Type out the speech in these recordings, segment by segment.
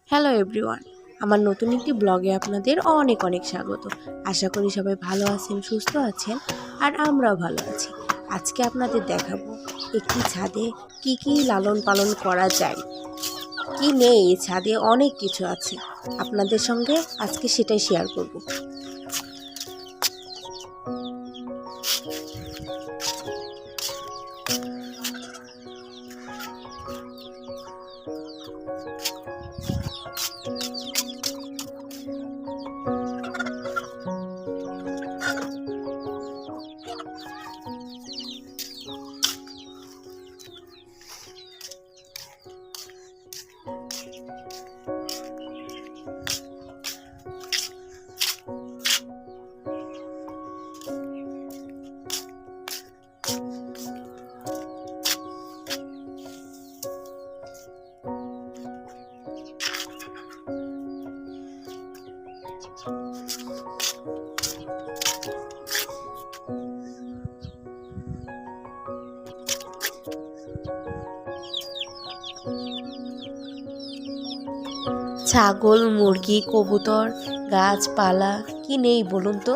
Hello everyone, আমার নতুন একটি ব্লগে আপনাদের অনেক অনেক স্বাগত। আশা করি সবাই ভালো আছেন, সুস্থ আছেন, আর আমরাও ভালো আছি। আজকে আপনাদের দেখাবো একটি ছাদে কি কি লালন পালন করা যায়, কি নেই। এই ছাদে অনেক কিছু আছে, আপনাদের সঙ্গে আজকে সেটাই শেয়ার করব। ছাগল, মুরগি, কবুতর, গাছপালা কি নেই বলুন তো।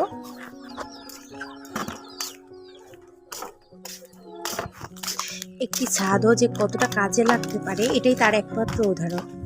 একটি ছাদও যে কতটা কাজে লাগতে পারে এটাই তার একমাত্র উদাহরণ।